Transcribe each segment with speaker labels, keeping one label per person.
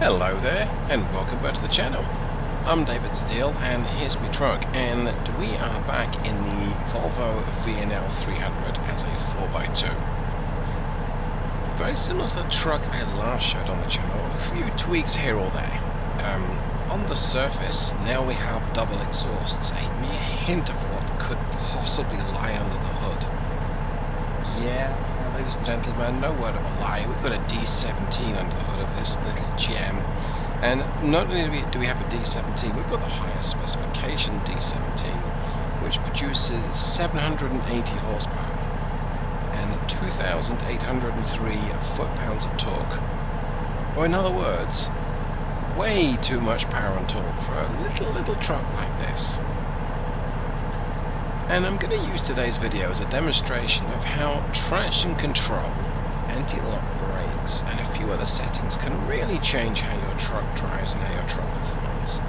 Speaker 1: Hello there, and welcome back to the channel. I'm David Steele, and here's my truck, and we are back in the Volvo VNL 300 as a 4x2. Very similar to the truck I last showed on the channel, a few tweaks here or there. On the surface, now we have double exhausts, a mere hint of what could possibly lie under the hood. Yeah, ladies and gentlemen, no word of a lie, we've got a D17 under the hood of this little gem. And not only do we have a D17, we've got the highest specification D17, which produces 780 horsepower and 2,803 foot-pounds of torque. Or in other words, way too much power and torque for a little truck like this. And I'm going to use today's video as a demonstration of how traction control, anti-lock brakes, and a few other settings can really change how your truck drives and how your truck performs.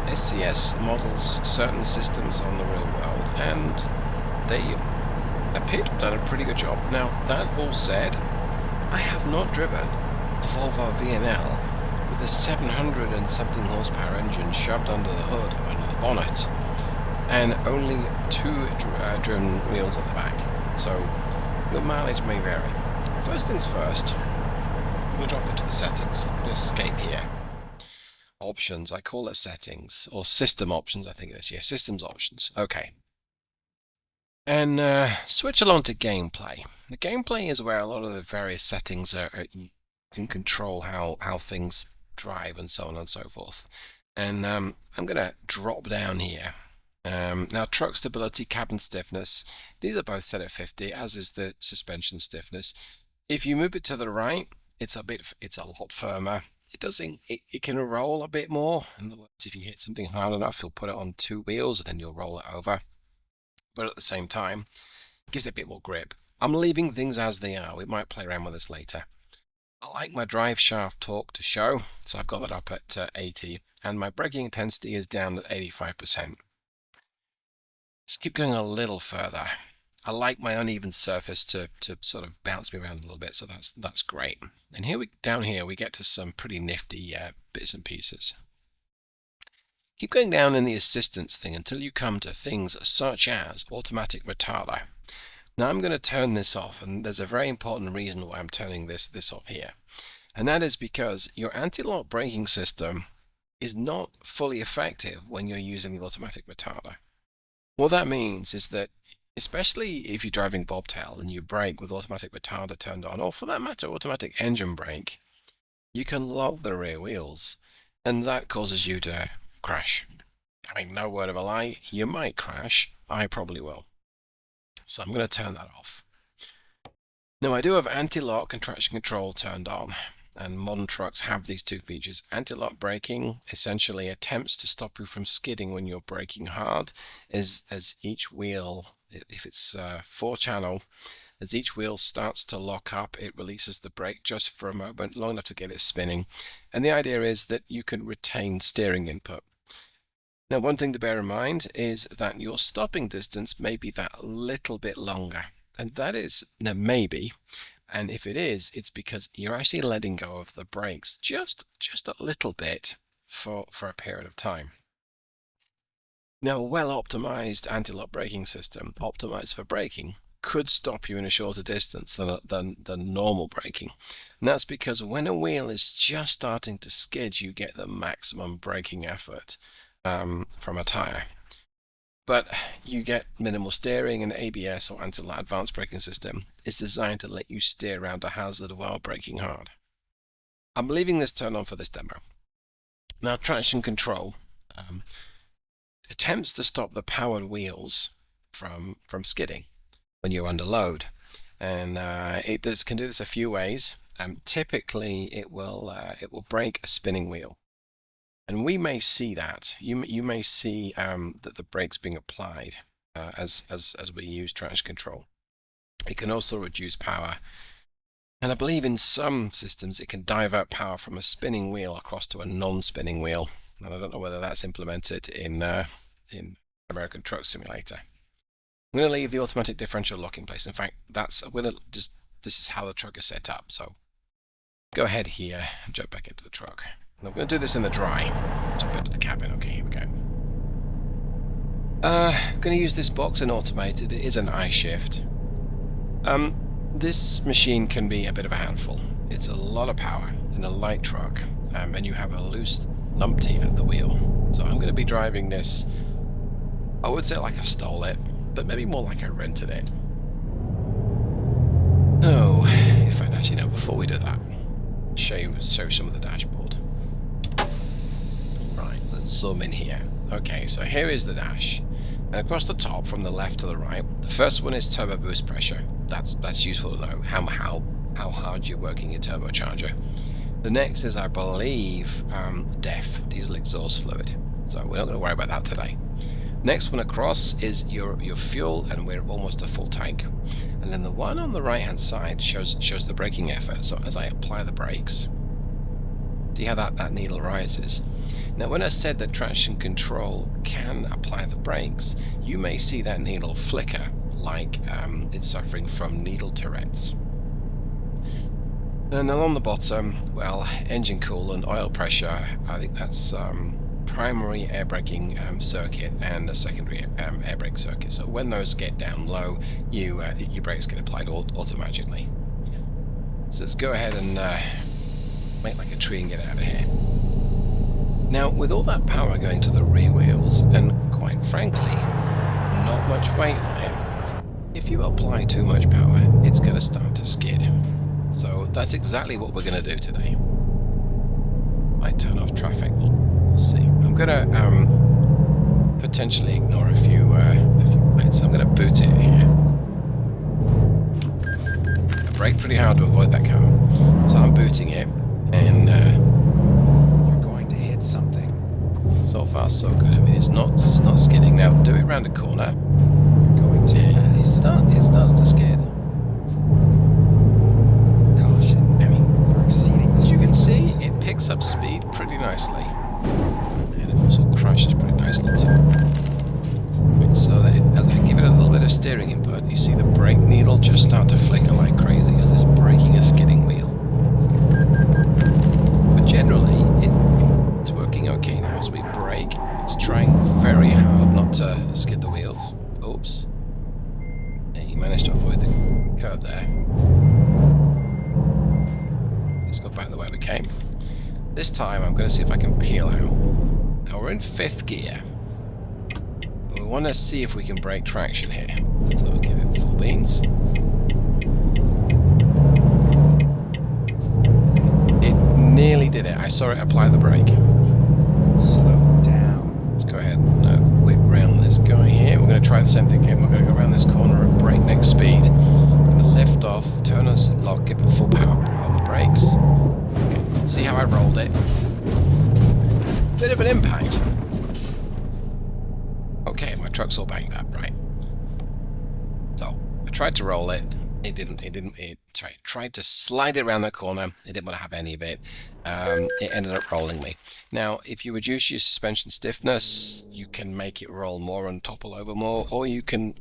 Speaker 1: SCS models certain systems on the real world, and they appear to have done a pretty good job. Now, that all said, I have not driven a Volvo VNL with a 700 and something horsepower engine shoved under the hood, under the bonnet, and only two driven wheels at the back, so your mileage may vary. First things first, we'll drop into the settings. We'll escape here. Options, I call it settings, or system options, I think it is. Yeah, systems options. Okay. And switch along to gameplay. The gameplay is where a lot of the various settings you can control how things drive and so on and so forth. And I'm going to drop down here. Now, truck stability, cabin stiffness, these are both set at 50, as is the suspension stiffness. If you move it to the right, it's a lot firmer. It can roll a bit more. In other words, if you hit something hard enough, you'll put it on two wheels and then you'll roll it over. But at the same time, it gives it a bit more grip. I'm leaving things as they are. We might play around with this later. I like my drive shaft torque to show, so I've got that up at 80, and my braking intensity is down at 85%. Just keep going a little further. I like my uneven surface to sort of bounce me around a little bit, so that's great. And down here we get to some pretty nifty bits and pieces. Keep going down in the assistance thing until you come to things such as automatic retarder. Now I'm going to turn this off, and there's a very important reason why I'm turning this off here. And that is because your anti-lock braking system is not fully effective when you're using the automatic retarder. What that means is that, especially if you're driving bobtail and you brake with automatic retarder turned on, or for that matter, automatic engine brake, you can lock the rear wheels, and that causes you to crash. I mean, no word of a lie, you might crash. I probably will. So I'm going to turn that off. Now, I do have anti-lock and traction control turned on, and modern trucks have these two features. Anti-lock braking essentially attempts to stop you from skidding when you're braking hard, as each wheel, if it's 4-channel, as each wheel starts to lock up, it releases the brake just for a moment, long enough to get it spinning. And the idea is that you can retain steering input. Now, one thing to bear in mind is that your stopping distance may be that little bit longer. And that is, now maybe, and if it is, it's because you're actually letting go of the brakes just a little bit for a period of time. Now, a well-optimized anti-lock braking system, optimized for braking, could stop you in a shorter distance than normal braking. And that's because when a wheel is just starting to skid, you get the maximum braking effort from a tire. But you get minimal steering, and ABS, or anti-lock advanced braking system, is designed to let you steer around a hazard while braking hard. I'm leaving this turned on for this demo. Now, traction control attempts to stop the powered wheels from skidding when you're under load, and it can do this a few ways. Typically, it will brake a spinning wheel. And we may see that. You may see that the brake's being applied as we use traction control. It can also reduce power. And I believe in some systems it can divert power from a spinning wheel across to a non-spinning wheel. And I don't know whether that's implemented in American Truck Simulator. I'm going to leave the automatic differential lock in place. In fact, this is how the truck is set up. So Go ahead here and jump back into the truck. And I'm going to do this in the dry. Jump into the cabin. Okay, here we go. I'm going to use this box in automated. It is an I-shift. This machine can be a bit of a handful. It's a lot of power in a light truck, and you have a loose Numpty at the wheel. So I'm going to be driving this, I would say like I stole it, but maybe more like I rented it. Oh, in fact, actually no, before we do that, show some of the dashboard. Right, let's zoom in here. Okay, so here is the dash. And across the top, from the left to the right, the first one is turbo boost pressure. That's useful to know how hard you're working your turbocharger. The next is, I believe, DEF, diesel exhaust fluid. So we're not going to worry about that today. Next one across is your fuel, and we're almost a full tank. And then the one on the right hand side shows the braking effort. So as I apply the brakes, see how that needle rises. Now when I said that traction control can apply the brakes, you may see that needle flicker like it's suffering from needle Tourette's. And along the bottom, well, engine coolant, oil pressure, I think that's primary air braking circuit and a secondary air brake circuit. So when those get down low, your brakes get applied automatically. So let's go ahead and make like a tree and get out of here. Now, with all that power going to the rear wheels, and quite frankly, not much weight on it, if you apply too much power, it's going to start to skid. So that's exactly what we're going to do today. Might turn off traffic, we'll see. I'm going to potentially ignore a few lights. I'm going to boot it here. I brake pretty hard to avoid that car, so I'm booting it, and
Speaker 2: you're going to hit something.
Speaker 1: So far, so good. I mean, it's not skidding. Now, do it around a corner.
Speaker 2: You're going to
Speaker 1: It starts to skid. As you can see, it picks up speed pretty nicely, and it also crashes pretty nicely too. So that as I give it a little bit of steering input, you see the brake needle just start to flicker like crazy as it's braking a skidding wheel. But generally, it's working okay now. As we brake, it's trying very hard not to skid the wheels. Oops. And you managed to avoid the curb there. Let's go back the way we came. This time I'm going to see if I can peel out. Now we're in 5th gear, but we want to see if we can break traction here. So we'll give it full beans. It nearly did it. I saw it apply the brake.
Speaker 2: Slow down.
Speaker 1: Let's go ahead and whip round this guy here. We're going to try the same thing again. We're going to go around this corner at breakneck speed. Lift off, turn us lock, give it full power on the brakes. Okay, see how I rolled it? Bit of an impact. Okay, my truck's all banged up, right? So I tried to roll it. It tried to slide it around that corner. It didn't want to have any of it. It ended up rolling me. Now, if you reduce your suspension stiffness, you can make it roll more and topple over more, or you can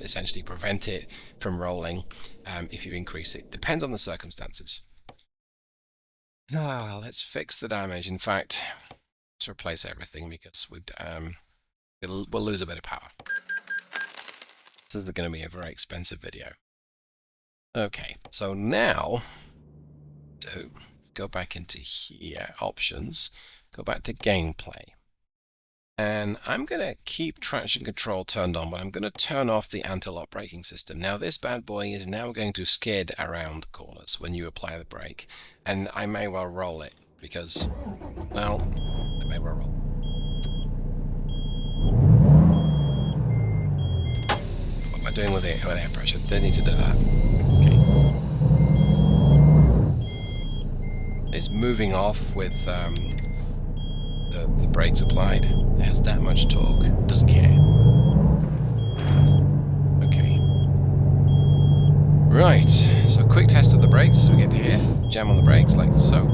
Speaker 1: essentially prevent it from rolling if you increase it. Depends on the circumstances. Let's fix the damage. In fact, let's replace everything because we'll lose a bit of power. This is going to be a very expensive video. Okay, so now, let's go back into here, options, go back to gameplay. And I'm going to keep traction control turned on, but I'm going to turn off the anti-lock braking system. Now this bad boy is now going to skid around corners when you apply the brake. And I may well roll it, because, well, I may well roll. What am I doing with air pressure? Didn't need to do that. Okay. It's moving off with the brakes applied. It has that much torque. It doesn't care. Okay. Right. So quick test of the brakes as we get to here. Jam on the brakes like so.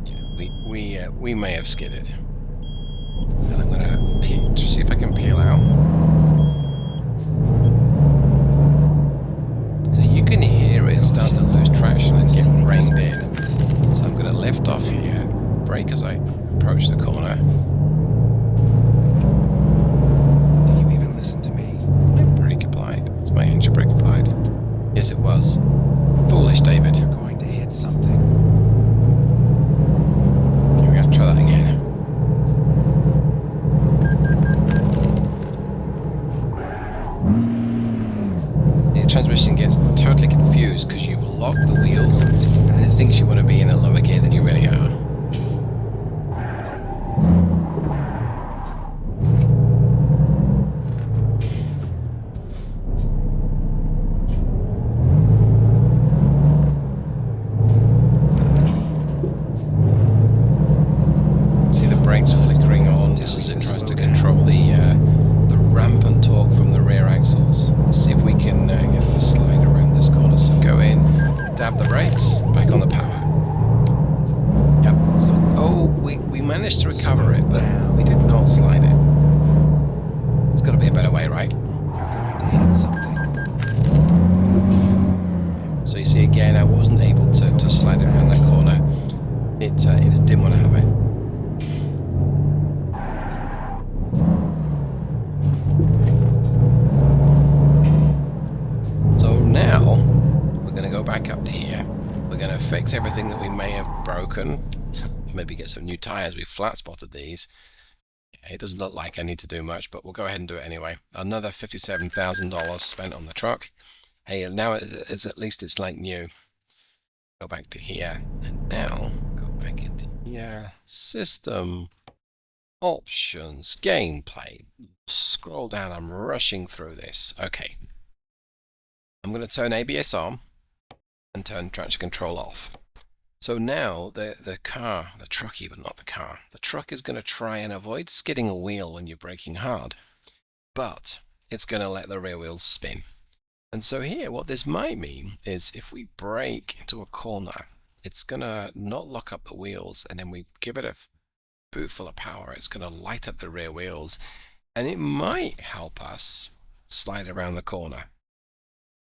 Speaker 1: Yeah, we may have skidded. And I'm gonna see if I can peel out. So you can hear it start to lose traction and get reined in. Yes, it was. Foolish, David.
Speaker 2: You're going to hit something.
Speaker 1: Okay, we have to try that again. The transmission gets totally confused because you've locked the wheels and it thinks you want to be in a lower gear than you really are. See the brakes flickering on just as it tries to control the rampant torque from the rear axles. Let's see if we can get the slide around this corner. So go in, dab the brakes, back on the power. Yep. So we managed to recover it, but we did not slide it. It's got to be a better way, right?
Speaker 2: You're going to hit something.
Speaker 1: So you see again, I wasn't able to slide it around that corner. It just didn't want to have it. So now we're going to go back up to here. We're going to fix everything that we may have broken. Maybe get some new tires. We flat spotted these. It doesn't look like I need to do much, but we'll go ahead and do it anyway. Another $57,000 spent on the truck. Hey, now it's at least it's like new. Go back to here, and now go back into here. System, options, gameplay. Scroll down. I'm rushing through this. Okay. I'm going to turn ABS on and turn traction control off. So now the truck even, not the car, the truck is going to try and avoid skidding a wheel when you're braking hard, but it's going to let the rear wheels spin. And so here, what this might mean is if we brake into a corner, it's going to not lock up the wheels, and then we give it a boot full of power, it's going to light up the rear wheels, and it might help us slide around the corner.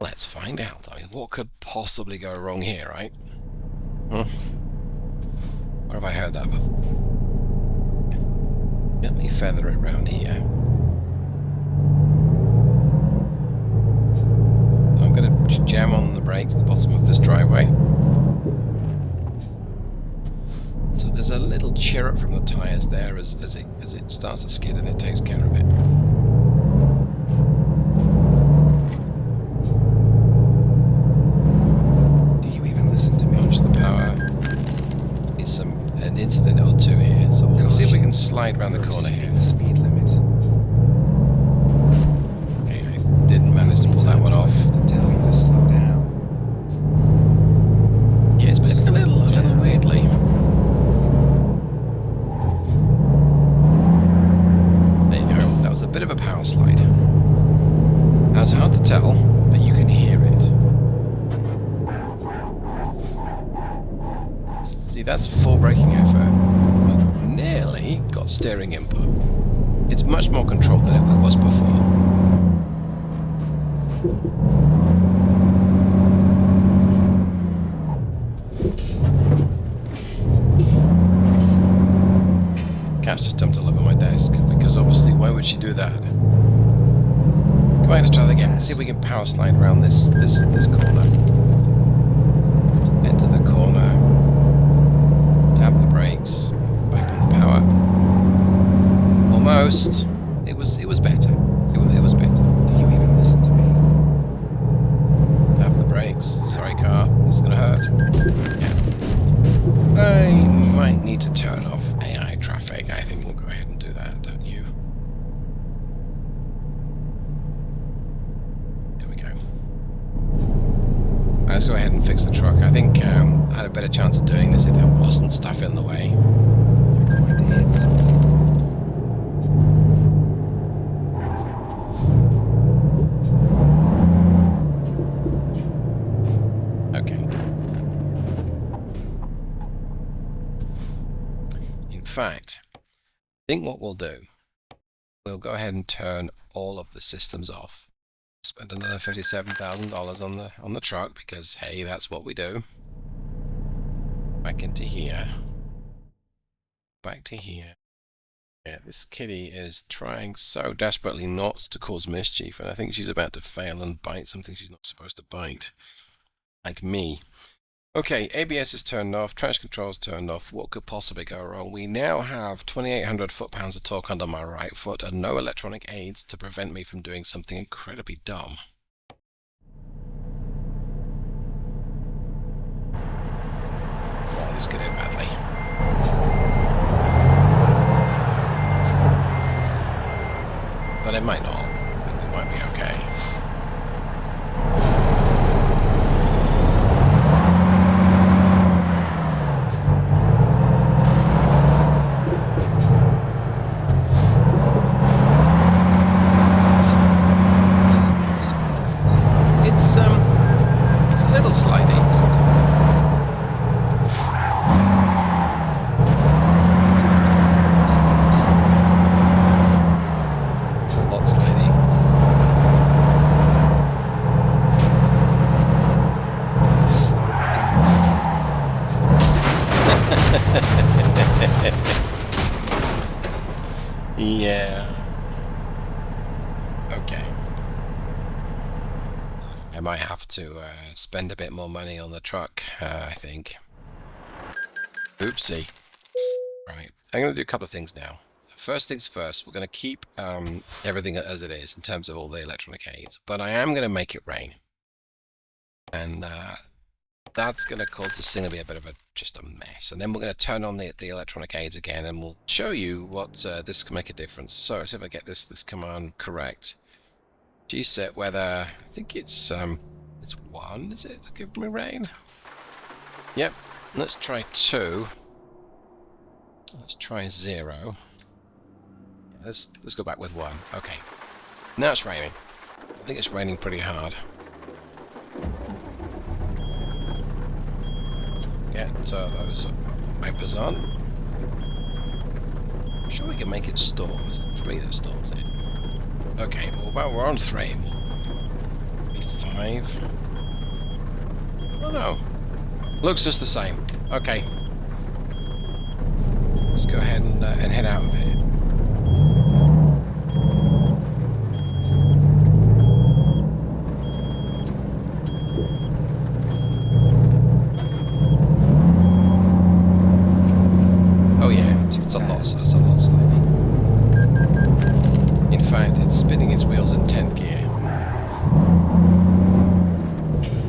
Speaker 1: Let's find out. I mean, what could possibly go wrong here, right? Where have I heard that before? Gently feather it around here. I'm going to jam on the brakes at the bottom of this driveway. So there's a little chirrup from the tyres there as it starts to skid, and it takes care of it. Punch the power. There's an incident or two here, so we'll see if we can slide around the corner here.
Speaker 2: Speed limit.
Speaker 1: Okay, I didn't manage to pull that one off.
Speaker 2: To tell you to slow down.
Speaker 1: Yeah, it's behaving a little weirdly. There you go. That was a bit of a power slide. Now it's hard to tell, but you can hear it. See, that's full braking effort. Nearly got steering input. It's much more controlled than it was before. Cat's just dumped all over my desk, because obviously, why would she do that? Go ahead and try that again. See if we can power slide around this corner. Enter the corner. Tap the brakes. Back on the power. Almost. It was better. It was better.
Speaker 2: Do you even listen to me?
Speaker 1: Tap the brakes. Sorry, car. This is gonna hurt. Yeah. I might need to turn off AI traffic. I think we'll go ahead and do that, don't you? Here we go. Let's go ahead and fix the truck. I think I had a better chance of doing this if there wasn't stuff in the way.
Speaker 2: You're going to hit something.
Speaker 1: Okay. In fact, I think what we'll do, we'll go ahead and turn all of the systems off. Spend another $57,000 on the truck because hey, that's what we do. Back into here. Back to here. Yeah, this kitty is trying so desperately not to cause mischief, and I think she's about to fail and bite something she's not supposed to bite. Like me. Okay, ABS is turned off, traction control is turned off. What could possibly go wrong? We now have 2,800 foot-pounds of torque under my right foot and no electronic aids to prevent me from doing something incredibly dumb. Yeah, this could end badly. But it might not. We might be okay. It's a little slidey. Lots slidey. Yeah. Okay. I might have to spend a bit more money on the truck, I think. Oopsie. Right. I'm going to do a couple of things now. First things first, we're going to keep everything as it is in terms of all the electronic aids, but I am going to make it rain. And that's going to cause this thing to be a bit of just a mess. And then we're going to turn on the electronic aids again, and we'll show you what this can make a difference. So if I get this command correct, G-set weather, I think it's 1, is it, to give me rain? Yep, let's try 2. Let's try 0. Let's go back with 1. Okay, now it's raining. I think it's raining pretty hard. Get those wipers on. I'm sure we can make it storm. Is it 3 that storms it? Okay, well, we're on 3. Maybe 5. Oh no. Looks just the same. Okay. Let's go ahead and head out of here. Oh yeah, that's a lot sliding. In fact, it's spinning its wheels in 10th gear.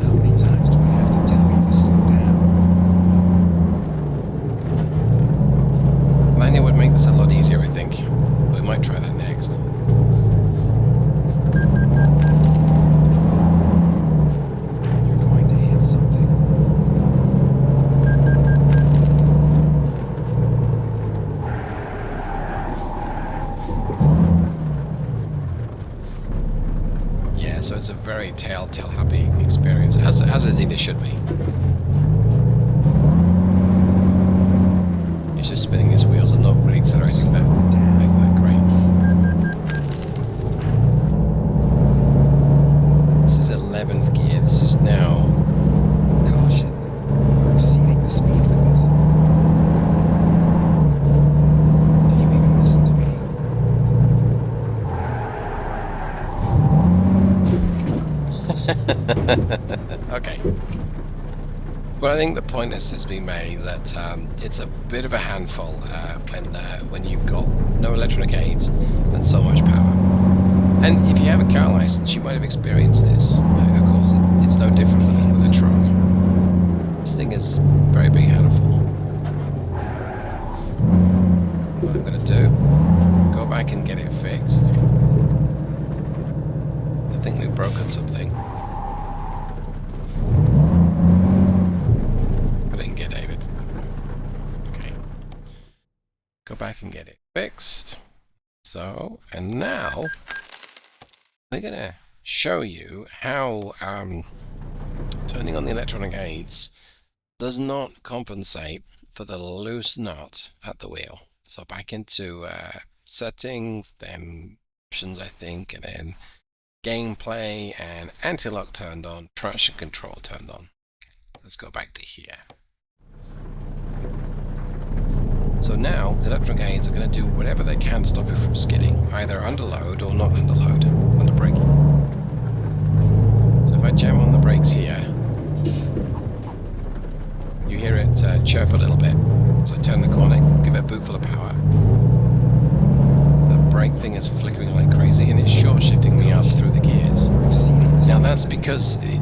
Speaker 2: How many times do I have to tell you to slow down?
Speaker 1: Manual would make this a lot easier, I think. We might try that next.
Speaker 2: You're going to hit something.
Speaker 1: Yeah, so it's a very telltale happy experience, as indeed it should be. It's just spinning its wheels and not really accelerating that great. This is 11th gear. This is now...
Speaker 2: Caution. You're exceeding the speed limit. Do you even listen to me?
Speaker 1: Okay. But I think the point has been made that it's a bit of a handful when you've got no electronic aids and so much power. And if you have a car license, you might have experienced this. Of course, it's no different with a truck. This thing is a very big handful. What I'm going to do, go back and get it fixed. I think we've broken something. Go back and get it fixed. So, and now we're going to show you how turning on the electronic aids does not compensate for the loose nut at the wheel. So back into settings, then options, I think, and then gameplay and anti-lock turned on, traction control turned on. Okay, let's go back to here. So now the electric aids are going to do whatever they can to stop it from skidding, either under load or not under load, under braking. So if I jam on the brakes here, you hear it chirp a little bit. So I turn the corner, give it a boot full of power. The brake thing is flickering like crazy and it's short shifting me up through the gears. Now that's because the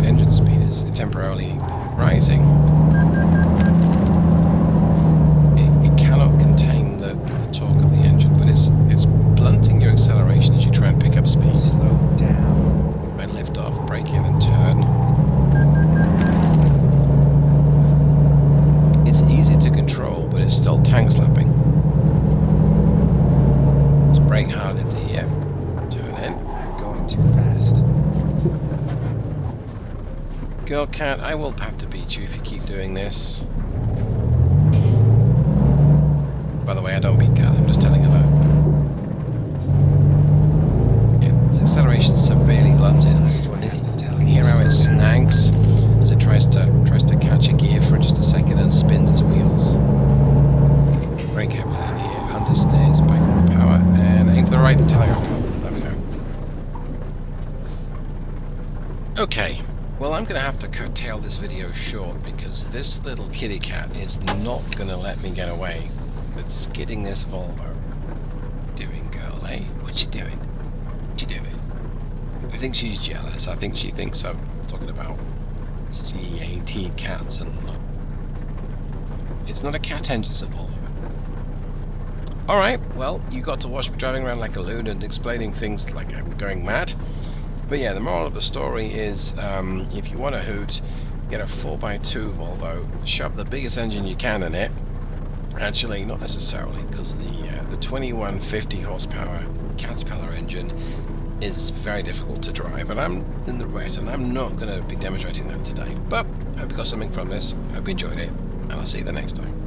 Speaker 1: engine speed is temporarily rising. It cannot contain the torque of the engine, but it's blunting your acceleration as you try and pick up speed.
Speaker 2: Slow down.
Speaker 1: I lift off, brake in and turn. It's easy to control, but it's still tank slapping. Let's brake hard into here. Turn in.
Speaker 2: You're going too fast.
Speaker 1: Girl cat, I will have to beat you if you keep doing this. By the way, I don't beat Cat, I'm just telling her that. Yeah, its acceleration is severely blunted. You can hear how it snags as it tries to catch a gear for just a second and spins its wheels. Brake heavily in here, understeers, back on the power, and aim for the right telegraph pole. There we go. Okay. Well, I'm going to have to curtail this video short because this little kitty cat is not going to let me get away with skidding this Volvo. Doing, girl, eh? What you doing? What you doing? I think she's jealous. I think she thinks I'm talking about C-A-T cats and not. It's not a cat engine, it's a Volvo. Alright, well, you got to watch me driving around like a loon and explaining things like I'm going mad. But yeah, the moral of the story is, if you want a hoot, get a 4x2 Volvo, shove the biggest engine you can in it. Actually, not necessarily, because the 2150 horsepower Caterpillar engine is very difficult to drive, and I'm in the red, and I'm not going to be demonstrating that today. But hope you got something from this, hope you enjoyed it, and I'll see you the next time.